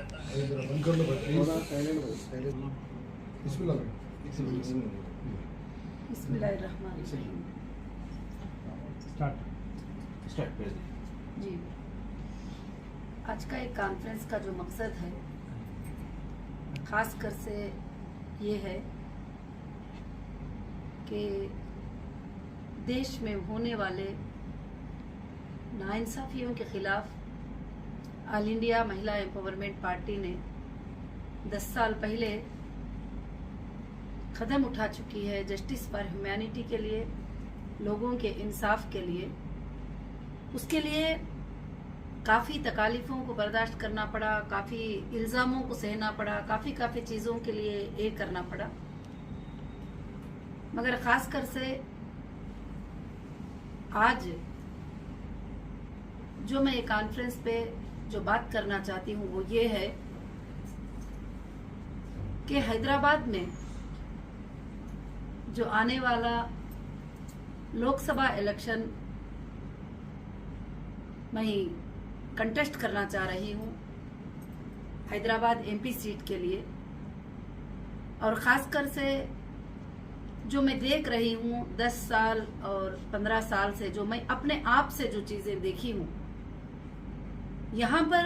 जी, आज का एक कॉन्फ्रेंस का जो मकसद है खास कर से ये है कि देश में होने वाले नाइंसाफियों के खिलाफ ऑल इंडिया महिला एम्पावरमेंट पार्टी ने 10 साल पहले कदम उठा चुकी है जस्टिस फॉर ह्यूमैनिटी के लिए, लोगों के इंसाफ के लिए। उसके लिए काफ़ी तकालीफों को बर्दाश्त करना पड़ा, काफ़ी इल्ज़ामों को सहना पड़ा, काफ़ी चीज़ों के लिए ये करना पड़ा। मगर ख़ास कर से आज जो मैं कॉन्फ्रेंस पे जो बात करना चाहती हूँ वो ये है कि हैदराबाद में जो आने वाला लोकसभा इलेक्शन मैं कंटेस्ट करना चाह रही हूँ हैदराबाद एमपी सीट के लिए। और ख़ासकर से जो मैं देख रही हूँ 10 साल और 15 साल से, जो मैं अपने आप से जो चीज़ें देखी हूँ, यहाँ पर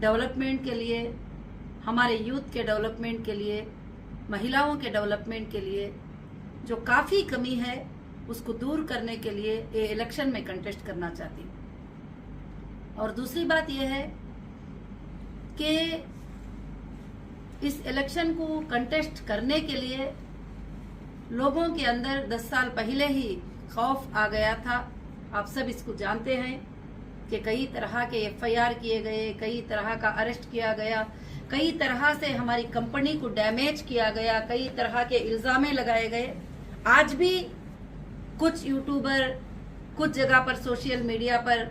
डेवलपमेंट के लिए, हमारे यूथ के डेवलपमेंट के लिए, महिलाओं के डेवलपमेंट के लिए जो काफ़ी कमी है उसको दूर करने के लिए ये इलेक्शन में कंटेस्ट करना चाहती हूँ। और दूसरी बात यह है कि इस इलेक्शन को कंटेस्ट करने के लिए लोगों के अंदर 10 साल पहले ही खौफ आ गया था। आप सब इसको जानते हैं कि कई तरह के एफआईआर किए गए, कई तरह का अरेस्ट किया गया, कई तरह से हमारी कंपनी को डैमेज किया गया, कई तरह के इल्जामें लगाए गए। आज भी कुछ यूट्यूबर कुछ जगह पर सोशल मीडिया पर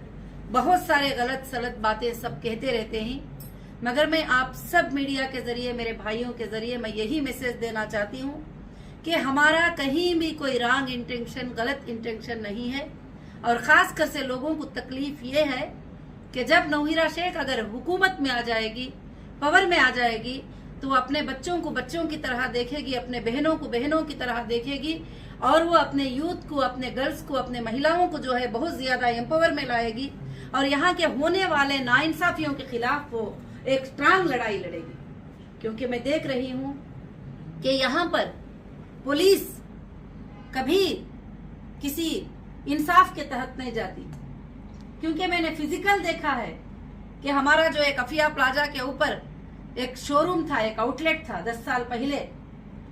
बहुत सारे गलत सलत बातें सब कहते रहते हैं, मगर मैं आप सब मीडिया के जरिए, मेरे भाइयों के जरिए मैं यही मैसेज देना चाहती हूँ कि हमारा कहीं भी कोई रॉन्ग इंटेंशन, गलत इंटेंशन नहीं है। और खास कर से लोगों को तकलीफ ये है कि जब नौहीरा शेख अगर हुकूमत में आ जाएगी, पावर में आ जाएगी, तो अपने बच्चों को बच्चों की तरह देखेगी, अपने बहनों को बहनों की तरह देखेगी, और वो अपने यूथ को, अपने गर्ल्स को, अपने महिलाओं को जो है बहुत ज्यादा एम्पावर में लाएगी। और यहाँ के होने वाले नाइंसाफियों के खिलाफ वो एक स्ट्रांग लड़ाई लड़ेगी। क्योंकि मैं देख रही हूँ कि यहाँ पर पुलिस कभी किसी इंसाफ के तहत नहीं जाती। क्योंकि मैंने फिजिकल देखा है कि हमारा जो एक अफिया प्लाजा के ऊपर एक शोरूम था, एक आउटलेट था 10 साल पहले,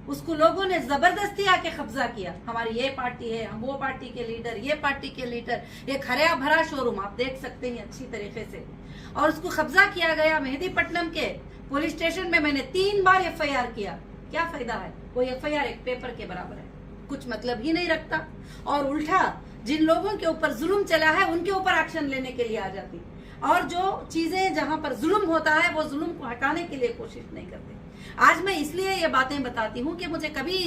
उसको लोगों ने जबरदस्ती आके कब्जा किया। हमारी ये पार्टी है, हम वो पार्टी के लीडर, ये पार्टी के लीडर, एक हरा भरा शोरूम आप देख सकते हैं अच्छी तरीके से, और उसको कब्जा किया गया। मेहदीपट्टनम के पुलिस स्टेशन में मैंने 3 बार एफआईआर किया। क्या फायदा है? वो एफआईआर एक पेपर के बराबर है, कुछ मतलब ही नहीं रखता। और उल्टा जिन लोगों के ऊपर जुल्म चला है उनके ऊपर एक्शन लेने के लिए आ जाती, और जो चीजें जहां पर जुल्म होता है वो जुल्म को हटाने के लिए कोशिश नहीं करते। आज मैं इसलिए ये बातें बताती हूँ कि मुझे कभी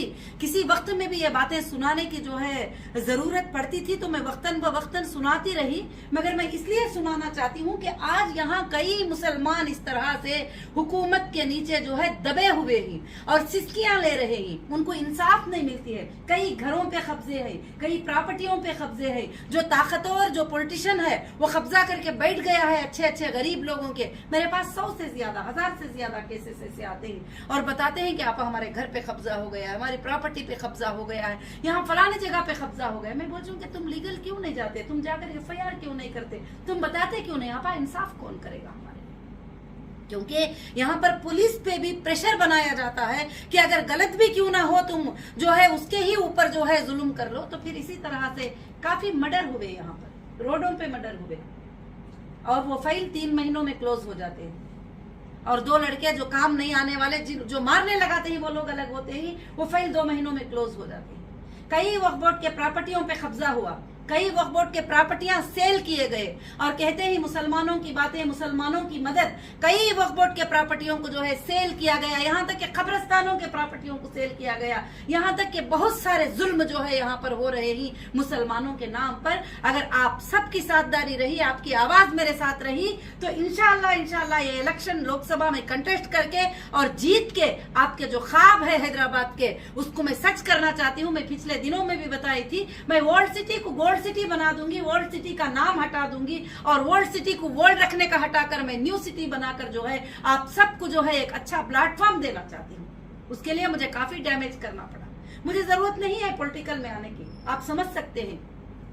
किसी वक्त में भी ये बातें सुनाने की जो है जरूरत पड़ती थी तो मैं वक्तन ब वक्तन सुनाती रही, मगर मैं इसलिए सुनाना चाहती हूँ कि आज यहाँ कई मुसलमान इस तरह से हुकूमत के नीचे जो है दबे हुए ही और सिस्कियां ले रहे हैं, उनको इंसाफ नहीं मिलती है। कई घरों पे कब्जे है, कई प्रॉपर्टियों पे कब्जे है, जो ताकतवर जो पॉलिटिशियन है वो कब्जा करके बैठ गया है अच्छे अच्छे गरीब लोगों के। मेरे पास 100 से ज्यादा, 1000 से ज्यादा केसेस ऐसे आते हैं और बताते हैं कि आप हमारे घर पे कब्जा हो गया है, हमारी प्रॉपर्टी पे कब्जा हो गया है, यहाँ फलाने जगह पे कब्जा हो गया। मैं बोलूँ कि तुम लीगल क्यों नहीं जाते, तुम जाकर एफआईआर क्यों नहीं करते, तुम बताते क्यों नहीं? आपा इंसाफ कौन करेगा हमारे? क्योंकि यहाँ पर पुलिस पे भी प्रेशर बनाया जाता है कि अगर गलत भी क्यों ना हो तुम जो है उसके ही ऊपर जो है जुल्म कर लो। तो फिर इसी तरह से काफी मर्डर हुए, यहाँ पर रोडों पे मर्डर हुए और वो फाइल 3 महीनों में क्लोज हो जाते हैं। और 2 लड़के जो काम नहीं आने वाले, जो मारने लगाते हैं वो लोग अलग होते हैं, वो फाइल 2 महीनों में क्लोज हो जाती है। कई वक्फ बोर्ड के प्रॉपर्टियों पे कब्जा हुआ, कई वक्फ बोर्ड के प्रॉपर्टियां सेल किए गए और कहते हैं मुसलमानों की बातें, मुसलमानों की मदद। कई वक्फ बोर्ड के प्रॉपर्टियों को जो है सेल किया गया, यहाँ तक कि कब्रिस्तानों के प्रॉपर्टियों को सेल किया गया, यहाँ तक कि बहुत सारे जुल्म जो है यहाँ पर हो रहे ही मुसलमानों के नाम पर। अगर आप सबकी साथदारी रही, आपकी आवाज मेरे साथ रही, तो इंशाअल्लाह ये इलेक्शन लोकसभा में कंटेस्ट करके और जीत के आपके जो ख्वाब है हैदराबाद के, उसको मैं सच करना चाहती हूँ। मैं पिछले दिनों में भी बताई थी, मैं वर्ल्ड सिटी को गोल्ड सिटी बना दूंगी, वर्ल्ड सिटी का नाम हटा दूंगी और वर्ल्ड सिटी को वर्ल्ड रखने का हटाकर मैं न्यू सिटी बनाकर जो है आप सबको जो है एक अच्छा प्लेटफॉर्म देना चाहती हूँ। उसके लिए मुझे काफी डैमेज करना पड़ा। मुझे जरूरत नहीं है पॉलिटिकल में आने की, आप समझ सकते हैं।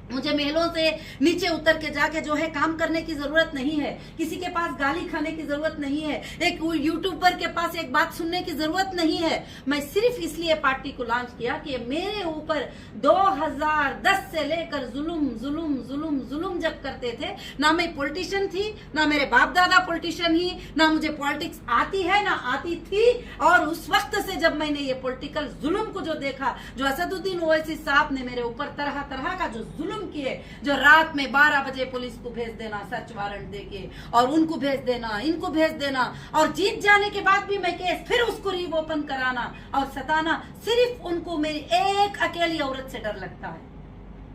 मुझे महलों से नीचे उतर के जाके जो है काम करने की जरूरत नहीं है, किसी के पास गाली खाने की जरूरत नहीं है, एक यूट्यूबर के पास एक बात सुनने की जरूरत नहीं है। मैं सिर्फ इसलिए पार्टी को लॉन्च किया कि मेरे ऊपर 2010 से लेकर जुल्म जुल्म जुल्म जुल्म जब करते थे, ना मैं पॉलिटिशियन थी, ना मेरे बाप दादा पॉलिटिशियन ही, ना मुझे पॉलिटिक्स आती है ना आती थी। और उस वक्त से जब मैंने ये पॉलिटिकल जुल्म को जो देखा, जो असदुद्दीन ओवैसी साहब ने मेरे ऊपर तरह तरह का जो जुल्म किए, जो रात में 12 बजे पुलिस को भेज देना सर्च वारंट देके, और उनको भेज देना, इनको भेज देना, और जीत जाने के बाद भी मैं केस फिर उसको रीओपन कराना और सताना। सिर्फ उनको मेरी एक अकेली औरत से डर लगता है।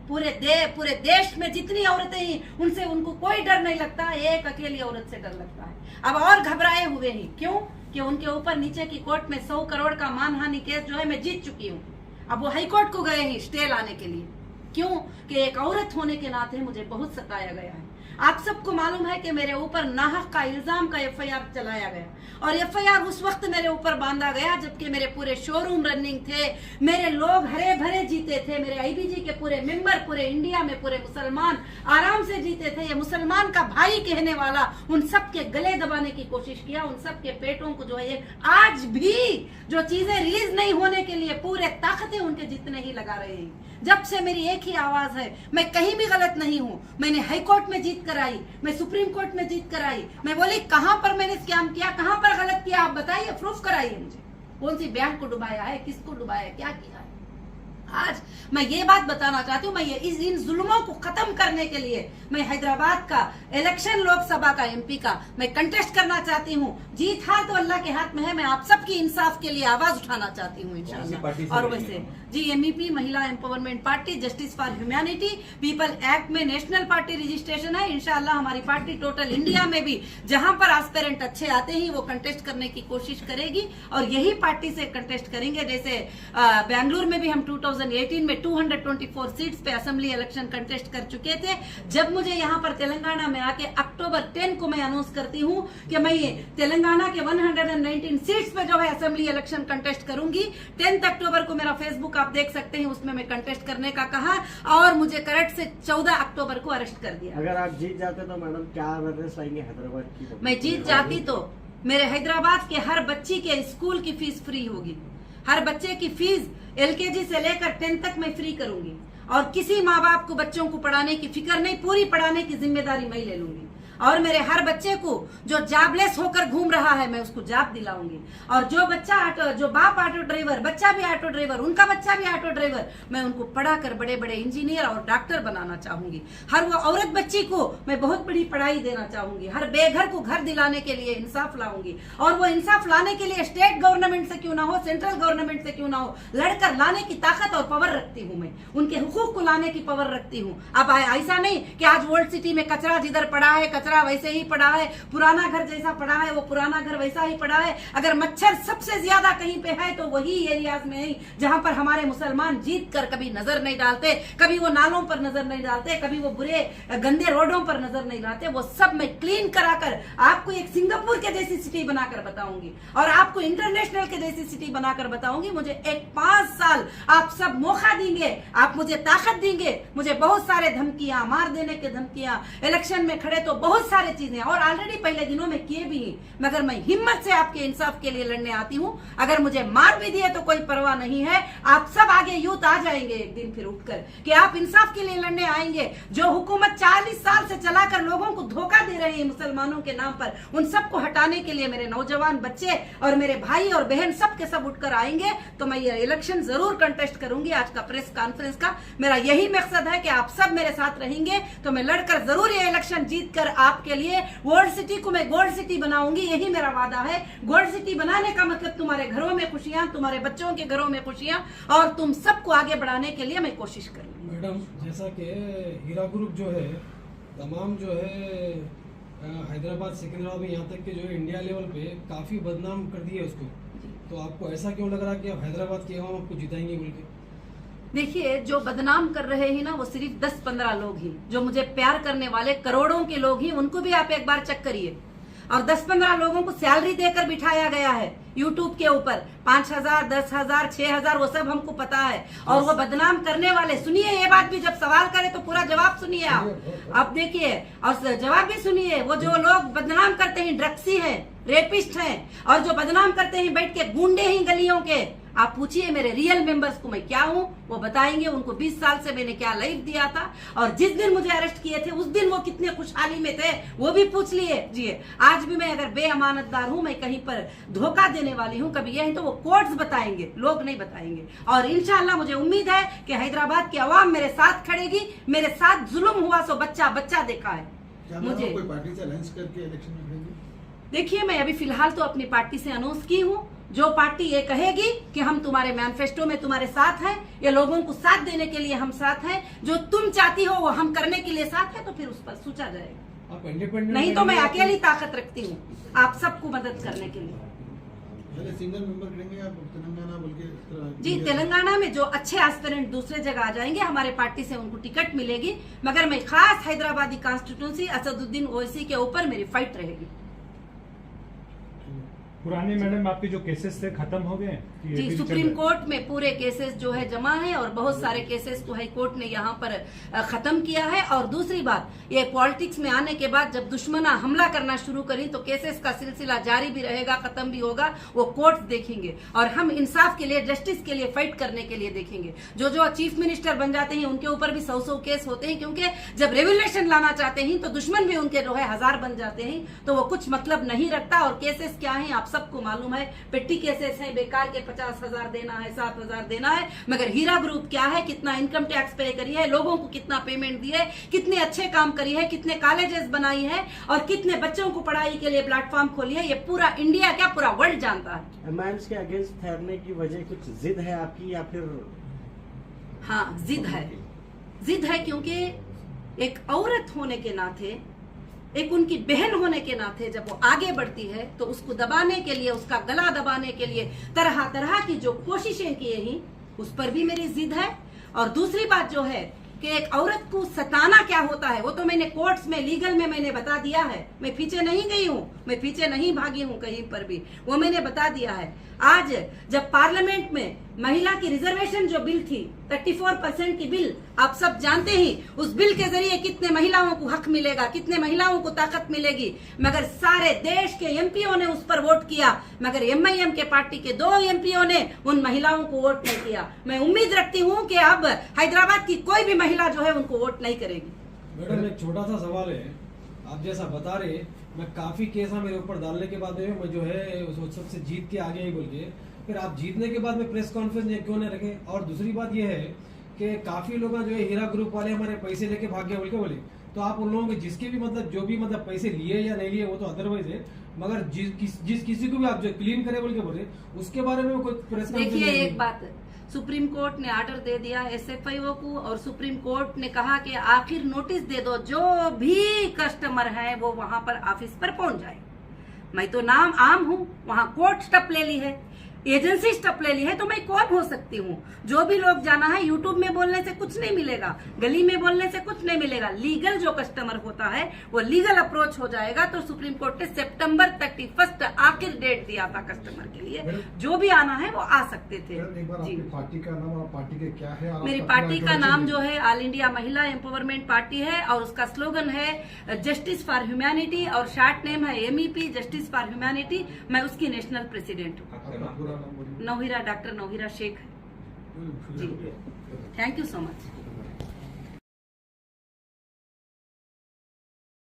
पूरे देश में जितनी औरतें हैं उनसे उनको कोई डर नहीं लगता, एक अकेली औरत से डर लगता है। अब और घबराए हुए हैं, क्यों कि उनके ऊपर नीचे की कोर्ट में 100 करोड़ का मानहानि केस जो है मैं जीत चुकी हूँ। अब वो हाई कोर्ट को गए हैं स्टे लाने के लिए, क्यों कि एक औरत होने के नाते मुझे बहुत सताया गया है। आप सबको मालूम है कि मेरे ऊपर नाहक का इल्जाम का एफआईआर चलाया गया, और एफआईआर उस वक्त मेरे ऊपर बांधा गया जबकि मेरे पूरे शोरूम रनिंग थे, मेरे लोग हरे भरे जीते थे, मेरे आईबीजी के पूरे मेंबर पूरे इंडिया में पूरे मुसलमान आराम से जीते थे। ये मुसलमान का भाई कहने वाला उन सब के गले दबाने की कोशिश किया, उन सब के पेटों को जो है आज भी जो चीजें रिलीज नहीं होने के लिए पूरे ताकतें उनके जितने ही लगा रहे हैं। जब से मेरी एक ही आवाज है, मैं कहीं भी गलत नहीं हूँ। मैंने हाई कोर्ट में जीत कराई, मैं सुप्रीम कोर्ट में जीत कराई, मैं बोली कहां पर मैंने स्कैम किया, कहां पर गलत किया, आप बताइए, प्रूफ कराइए मुझे। कौन सी बैंक को डुबाया है, किसको डुबाया है, क्या किया है। आज मैं ये बात बताना चाहती हूँ, मैं ये इन जुल्मों को खत्म करने के लिए मैं हैदराबाद का इलेक्शन लोकसभा का एमपी का मैं कंटेस्ट करना चाहती हूँ। जीत हार तो अल्लाह के हाथ में है, मैं आप सबकी इंसाफ के लिए आवाज उठाना चाहती हूँ इंशाअल्लाह। और वैसे जी एमईपी महिला empowerment party, justice for humanity, people act में नेशनल पार्टी रजिस्ट्रेशन है। इंशाअल्लाह हमारी पार्टी टोटल इंडिया में भी जहां पर एस्पिरेंट अच्छे आते हैं वो कंटेस्ट करने की कोशिश करेगी, और यही पार्टी से कंटेस्ट करेंगे। जैसे बेंगलुरु में भी हम 2018 में 224 सीट्स पे असेंबली इलेक्शन कंटेस्ट कर चुके थे। जब मुझे यहाँ पर तेलंगाना में आके अक्टूबर 10 को मैं अनाउंस करती हूँ कि मैं तेलंगाना के 119 सीट्स पे जो है असेंबली इलेक्शन कंटेस्ट करूंगी। 10 अक्टूबर को मेरा फेसबुक आप देख सकते हैं, उसमें मैं कंटेस्ट करने का कहा, और मुझे करंट से 14 अक्टूबर को अरेस्ट कर दिया। अगर आप जीत जाते तो मैडम क्या अवेयरनेस लाएंगे हैदराबाद की? मैं जीत जाती तो मेरे हैदराबाद के हर बच्ची के स्कूल की फीस फ्री होगी, हर बच्चे की फीस एलकेजी से लेकर 10 तक मैं फ्री करूंगी, और किसी माँ बाप को बच्चों को पढ़ाने की फिक्र नहीं, पूरी पढ़ाने की जिम्मेदारी मैं ले लूंगी। और मेरे हर बच्चे को जो जॉबलेस होकर घूम रहा है मैं उसको जॉब दिलाऊंगी, और जो बाप ऑटो ड्राइवर, बच्चा भी ऑटो ड्राइवर, उनका बच्चा भी ऑटो ड्राइवर, मैं उनको पढ़ाकर बड़े बड़े इंजीनियर और डॉक्टर बनाना चाहूंगी। हर वो औरत बच्ची को मैं बहुत बड़ी पढ़ाई देना चाहूंगी, हर बेघर को घर दिलाने के लिए इंसाफ लाऊंगी, और वो इंसाफ लाने के लिए स्टेट गवर्नमेंट से क्यों ना हो, सेंट्रल गवर्नमेंट से क्यों ना हो, लड़कर लाने की ताकत और पावर रखती हूँ मैं, उनके हुकूक को लाने की पावर रखती हूँ। अब ऐसा नहीं कि आज वर्ल्ड सिटी में कचरा जिधर पड़ा है कचरा वैसे ही पड़ा है, पुराना घर जैसा पड़ा है वो पुराना घर वैसा ही पड़ा है। अगर मच्छर सबसे ज्यादा कहीं पे है तो वही एरियाज में है जहां पर हमारे मुसलमान जीत कर कभी नजर नहीं डालते, कभी वो नालों पर नजर नहीं डालते, कभी वो बुरे गंदे रोडों पर नजर नहीं डालते। वो सब मैं क्लीन कराकर आपको एक सिंगापुर के जैसी सिटी बनाकर बताऊंगी, और आपको इंटरनेशनल के जैसी सिटी बनाकर बताऊंगी। मुझे एक 5 साल आप सब मौका देंगे, आप मुझे ताकत देंगे। मुझे बहुत सारे धमकियां, मार देने की धमकियां, इलेक्शन में खड़े तो बहुत बहुत सारे चीजें और ऑलरेडी पहले दिनों में किए भी हैं, मगर मैं हिम्मत से आपके इंसाफ के लिए लड़ने आती हूँ। अगर मुझे मार भी दिए तो कोई परवाह नहीं है। आप सब आगे यूथ आ जाएंगे एक दिन फिर उठकर कि आप इंसाफ के लिए लड़ने आएंगे। जो हुकूमत 40 साल से चलाकर लोगों को धोखा दे रहे हैं मुसलमानों के नाम पर, उन सबको हटाने के लिए मेरे नौजवान बच्चे और मेरे भाई और बहन सब के सब उठकर आएंगे। तो मैं ये इलेक्शन जरूर कंटेस्ट करूंगी। आज का प्रेस कॉन्फ्रेंस का मेरा यही मकसद है कि आप सब मेरे साथ रहेंगे तो मैं लड़कर जरूर ये इलेक्शन जीत कर आपके लिए वर्ल्ड सिटी को मैं गोल्ड सिटी बनाऊंगी। यही मेरा वादा है। गोल्ड सिटी बनाने का मतलब तुम्हारे घरों में खुशियां, तुम्हारे बच्चों के घरों में खुशियां और तुम सबको आगे बढ़ाने के लिए मैं कोशिश करूंगी। मैडम, जैसा कि हीरा ग्रुप जो है तमाम जो है हैदराबाद सिकंदराबाद में यहाँ तक कि जो है इंडिया लेवल पे काफी बदनाम कर दिया उसको, तो आपको ऐसा क्यों लग रहा कि आप हैदराबाद के हम आपको जिताएंगे बोल के? देखिए, जो बदनाम कर रहे हैं ना वो सिर्फ 10-15 लोग ही, जो मुझे प्यार करने वाले करोड़ों के लोग ही, उनको भी आप एक बार चेक करिए। और 10-15 लोगों को सैलरी देकर बिठाया गया है यूट्यूब के ऊपर, 5,000, 10,000, 6,000, वो सब हमको पता है। और वो बदनाम करने वाले, सुनिए ये बात भी, जब सवाल करे तो पूरा जवाब सुनिए आप देखिए और जवाब भी सुनिए। वो जो लोग बदनाम करते हैं ड्रग्सी हैं, रेपिस्ट हैं, और जो बदनाम करते हैं बैठ के गुंडे ही गलियों के, आप पूछिए मेरे रियल मेंबर्स को मैं क्या हूँ, वो बताएंगे। उनको 20 साल से मैंने क्या लाइफ दिया था और जिस दिन मुझे अरेस्ट किए थे उस दिन वो कितने खुशहाली में थे वो भी पूछ लीजिए। आज भी मैं अगर बेअमानतदार हूँ, मैं कहीं पर धोखा देने वाली हूँ कभी यही, तो वो कोर्ट्स बताएंगे, लोग नहीं बताएंगे। और इंशाल्लाह मुझे उम्मीद है कि हैदराबाद की आवाम मेरे साथ खड़ेगी। मेरे साथ जुल्म हुआ सो बच्चा बच्चा देखा है मुझे। कोई पार्टी से अलायंस करके इलेक्शन में खड़ेंगे? देखिए, मैं अभी फिलहाल तो अपनी पार्टी से अनाउंस की हूँ। जो पार्टी ये कहेगी कि हम तुम्हारे मैनिफेस्टो में तुम्हारे साथ हैं, ये लोगों को साथ देने के लिए हम साथ हैं, जो तुम चाहती हो वो हम करने के लिए साथ है, तो फिर उस पर सोचा जाएगा। आप इंडिपेंडेंट नहीं तो मैं अकेली ताकत रखती हूँ आप सबको मदद करने के लिए। पहले सिंगल मेंबर करेंगे आप तेलंगाना बोल के? जी, तेलंगाना में जो अच्छे एस्पिरेंट दूसरे जगह आ जाएंगे, हमारे पार्टी से उनको टिकट मिलेगी, मगर मैं खास हैदराबादी कॉन्स्टिट्यूंसी असदुद्दीन ओवैसी के ऊपर मेरी फाइट रहेगी। पुराने मैडम आपके जो केसेस थे खत्म हो गए? जी, सुप्रीम कोर्ट में पूरे केसेस जो है जमा है और बहुत सारे केसेस को हाई कोर्ट ने यहाँ पर खत्म किया है। और दूसरी बात, ये पॉलिटिक्स में आने के बाद जब दुश्मना हमला करना शुरू करी तो केसेस का सिलसिला जारी भी रहेगा, खत्म भी होगा, वो कोर्ट देखेंगे। और हम इंसाफ के लिए, जस्टिस के लिए फाइट करने के लिए देखेंगे। जो चीफ मिनिस्टर बन जाते हैं उनके ऊपर भी 100 केस होते हैं, क्योंकि जब रेवोल्यूशन लाना चाहते हैं तो दुश्मन भी उनके जो है 1000 बन जाते हैं, तो वो कुछ मतलब नहीं रखता। और केसेस क्या है आप सबको मालूम है, पेटी केसेस है, बेकार के 50,000 देना है, 7,000 देना है। मगर हीरा ग्रुप क्या है, कितना इनकम टैक्स पे करी है, लोगों को कितना पेमेंट दी है, कितने अच्छे काम करी है, कितने कॉलेजेस बनाई है और कितने बच्चों को पढ़ाई के लिए प्लेटफॉर्म खोली है, ये पूरा इंडिया क्या पूरा वर्ल्ड जानता है। एमआईएम्स के अगेंस्ट ठहरने की वजह कुछ जिद है आपकी या फिर? हाँ, जिद है। जिद है क्योंकि एक औरत होने के नाते, एक उनकी बहन होने के नाते जब वो आगे बढ़ती है तो उसको दबाने के लिए, उसका गला दबाने के लिए तरह तरह की जो कोशिशें की हैं, उस पर भी मेरी जिद है। और दूसरी बात जो है कि एक औरत को सताना क्या होता है वो तो मैंने कोर्ट्स में, लीगल में मैंने बता दिया है। मैं पीछे नहीं गई हूँ, मैं पीछे नहीं भागी हूँ कहीं पर भी, वो मैंने बता दिया है। आज जब पार्लियामेंट में महिला की रिजर्वेशन जो बिल थी, 34% की बिल, आप सब जानते ही उस बिल के जरिए कितने महिलाओं को हक मिलेगा, कितने महिलाओं को ताकत मिलेगी। मगर सारे देश के एमपीओ ने उस पर वोट किया, मगर एमआईएम के पार्टी के 2 एमपीओ ने उन महिलाओं को वोट नहीं किया। मैं उम्मीद रखती हूँ कि अब हैदराबाद की कोई भी महिला जो है उनको वोट नहीं करेगी। मैडम, एक छोटा सा सवाल है, आप जैसा बता रहे, मैं काफी केस मेरे ऊपर डालने के बाद मैं जो है उस सबसे जीत के आगे ही बोल के, फिर आप जीतने के बाद में प्रेस कॉन्फ्रेंस क्यों नहीं रखे? और दूसरी बात यह है कि काफी लोग जो है हीरा ग्रुप वाले हमारे पैसे लेके भाग गए बोल के बोले, तो आप उन लोगों के जिसके भी मतलब जो भी मतलब पैसे लिए या नहीं लिए वो तो अदरवाइज है, मगर जिस किसी को भी आप जो क्लीन करे बोल के बोले उसके बारे में कोई प्रेस कॉन्फ्रेंस? देखिए, एक बात, सुप्रीम कोर्ट ने ऑर्डर दे दिया एसएफआईओ को और सुप्रीम कोर्ट ने कहा कि आखिर नोटिस दे दो, जो भी कस्टमर है वो वहां पर ऑफिस पर पहुंच जाए। मैं तो नाम आम हूँ, वहां कोर्ट स्टेप ले ली है। एजेंसी स्टप ले ली है तो मैं कौन हो सकती हूँ? जो भी लोग जाना है, यूट्यूब में बोलने से कुछ नहीं मिलेगा, गली में बोलने से कुछ नहीं मिलेगा। लीगल जो कस्टमर होता है वो लीगल अप्रोच हो जाएगा। तो सुप्रीम कोर्ट ने सितंबर 31 आखिर डेट दिया था कस्टमर के लिए, जो भी आना है वो आ सकते थे। एक बार जी, आपकी पार्टी का नाम और पार्टी के क्या है? और मेरी आपका पार्टी पूरा का नाम introduction जो है ऑल इंडिया महिला एम्पावरमेंट पार्टी है और उसका स्लोगन है जस्टिस फॉर ह्यूमैनिटी और शॉर्ट नेम है MEP, जस्टिस फॉर ह्यूमैनिटी। मैं उसकी नेशनल प्रेसिडेंट हूँ। आपका पूरा नाम बोलिए। डॉक्टर नौहिरा शेख है जी। Thank you so much.